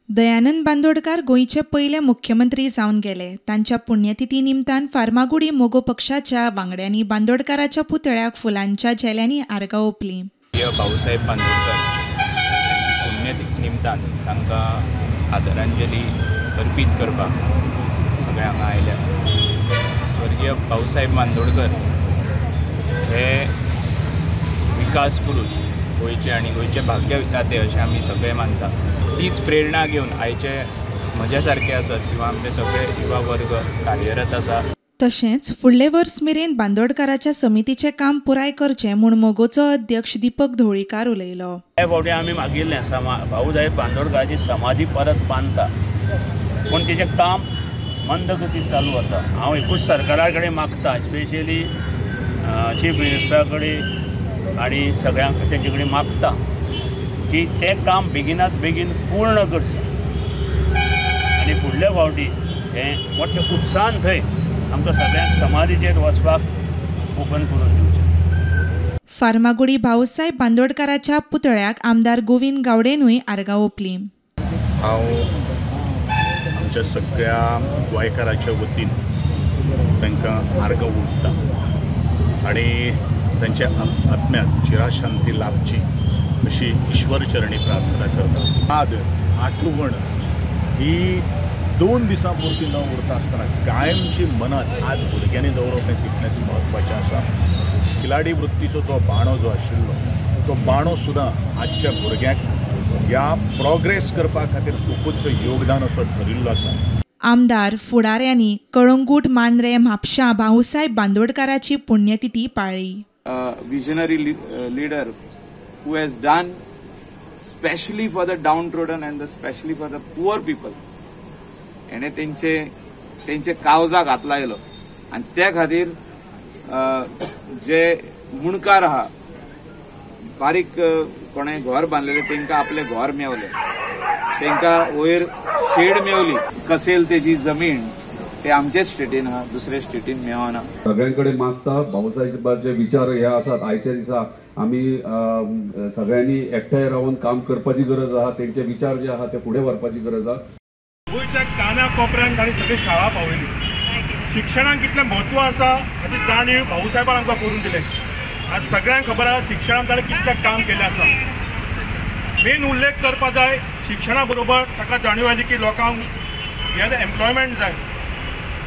दयानंद बांदोडकार गोयचे पयले मुख्यमंत्री जावन गेले। तांच्या पुण्यतिथी निमतान फार्मागुडी मोगो पक्षाच्या वांगड्यांनी बांदोडकाराच्या पुतळ्याक फुलांच्या झेल्यांनी आर्गां ओंपलीं। भाऊसाहेब बांदोडकर पुण्यतिथी निमतान तांकां आदरांजली अर्पीत करपाक सगळे हांगा आयल्या। स्वर्गीय भाऊसाहेब बांदोडकर हे विकास पुरुष गोयचे आनी गोयचे भाग्य विधाते अशें आमी सगळे मानता। तीच प्रेरणा घेवन आयचे म्हज्या सारके आसत किंवा आमचे सगळे युवा वर्ग कार्यरत आसा। तशेंच फुडले वर्स मेरेन बांदोडकाराच्या समितीचें काम पुराय करचें म्हूण मोगोचो अध्यक्ष दीपक ढवळीकार उलयलो। हे फावटी आमी मागिल्लें भाऊसाहेब बांदोडकाराची समाधी परत बांदता, पूण तिचें काम मंद गतीन चालू आसा। हांव एकूच सरकारा कडेन मागता, स्पेशली चीफ मिनिस्टरा कडेन आनी सगळ्यांक तेंचे कडेन मागता की तें काम बेगिनात बेगीन पूर्ण करचें आनी फुडल्या फावटी हें मोठ्या उत्साहान थंय आमकां सगळ्यांक समाधीचेर वचपाक ओपन करून दिवचें। फार्मागुडी भाऊसाहेब बांदोडकाराच्या पुतळ्याक आमदार गोविंद गावडेनूय आर्गां ओंपलीं। हांव आमच्या सगळ्या गोंयकाराच्या वतीन तांकां आर्गां ओंपता आनी तांच्या आत्म्याक चिरशांती लाभची अशी ईश्वरचरणी प्रार्थना करता। आठवण ही 2 दिसां पुरती न उरता आसतना कायमची मनात आज भुरग्यांनी दवरप हें तितलेंच म्हत्वाचें आसा। खिलाडी वृत्तीचो जो बाणो जो आशिल्लो तो बाणो सुद्दां आजच्या भुरग्यांक ह्या प्रोग्रेस करपा खातीर खूबच योगदान असो ठरिल्लो आसा। आमदार फुडाऱ्यांनी कळंगूट मांद्रे म्हापशां भाऊसाहेब बांदोडकाराची पुण्यतिथी पाळ्ळी। Visionary leader who has done specially for the downtrodden and especially for the poor people. ene तेंचे कावजा घातलायलो आनी त्या खातीर जे मुणकार आहा बारीक कोणे घर बांदलेले तेंकां आपले घर मेवले, तेंकां वयर शेड मेवली। कसेल तेजी जमीन ते आमचेच स्टेटीन आहा, दुसरे स्टेटीन मेवना। सगळ्यांकडे मागता भाऊसाहेबाचे विचार हे आसात। आयच्या दिसा आमी सगळ्यांनी एकठांय रावन काम करपाची गरज आहा, तेंचे विचार जे आहा ते फुडें व्हरपाची गरज आहा। गोंयच्या काना कोपऱ्यांत तांणी सगळी शाळा पावयली। शिक्षणाक कितलें म्हत्व आसा हाची जाणीव भाऊसाहेबान आमकां करून दिले। आज सगळ्यांक खबर आसा शिक्षणाक ताणें कितलें काम केलें आसा। मेन उल्लेख करपा जाय शिक्षणा बरोबर ताका जाणीव आयली की लोकांक हे एम्प्लॉयमेंट जाय।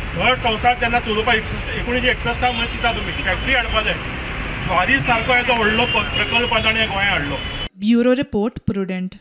घर संवसार तेन्ना चलोवपाक 1961 म्हणजे चिंता तुमी फॅक्टरी हाडपा जाय। स्वारी सारको येदो व्हडलो प्रकल्प ताणें गोंयांत हाडलो। Bureau report prudent.